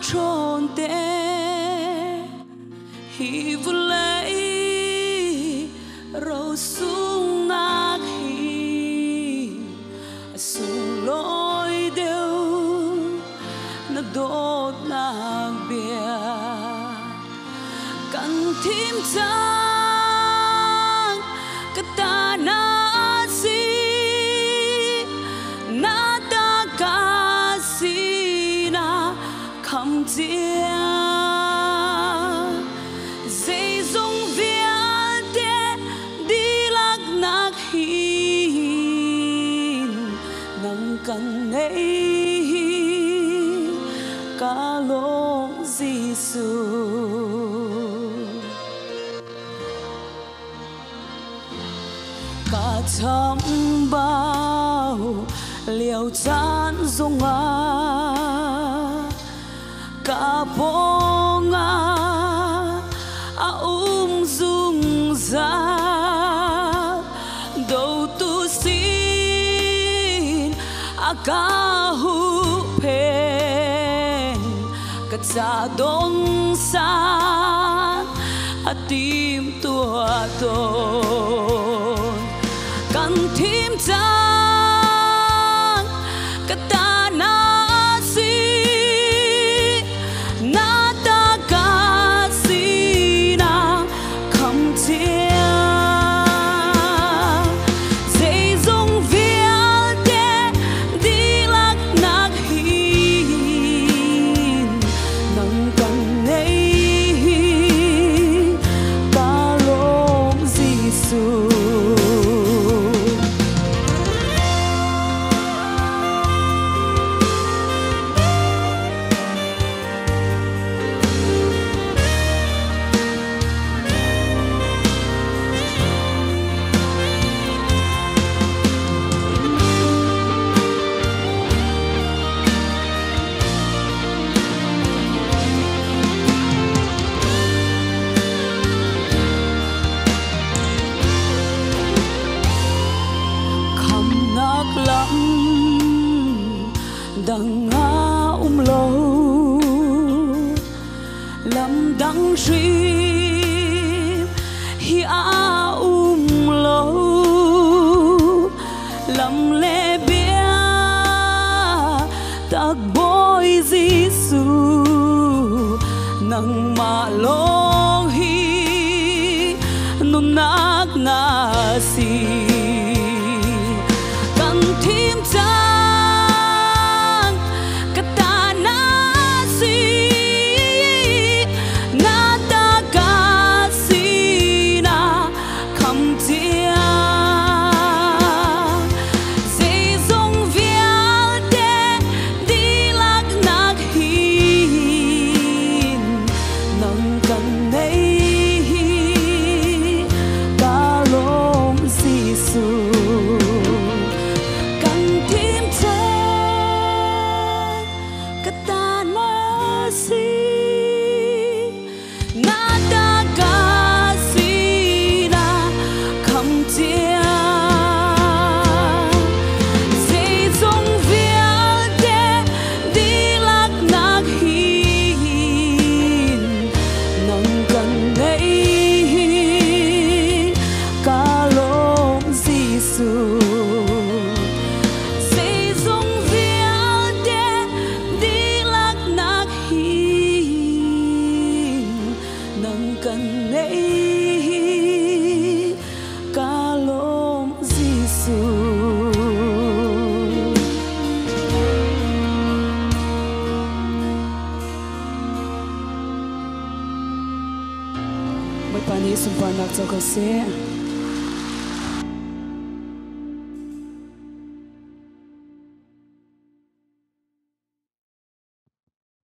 tròn te hi vulei rau sung ngak hi sung loi deu na dot na bia kan thim chang katana si na ta ka si na kham chia dây dung vian te đi lạc nạc hin nang kan nei ka long Giêsu cả trăm bao liều chan dung à cả bông à dung ra đâu tu xin cả hu pen cả cha đông sa tim tua tôn kan thim chang katana si na ta ka si na kham chia dây dung vial te đi lạc nạc hin nang kan nei ka long Giêsu lắm đằng nga lâu lắm đắng rim hi a lâu lắm lệ bia tak boy Giêsu nang ma long hi nun nak na si thim chang katana si na ta ka si na kham chia dây dung vial te đi lạc nạc hin nang kan nei ka long Giêsu kan nei ka long Giêsu mai pani sumpa nak cho ka se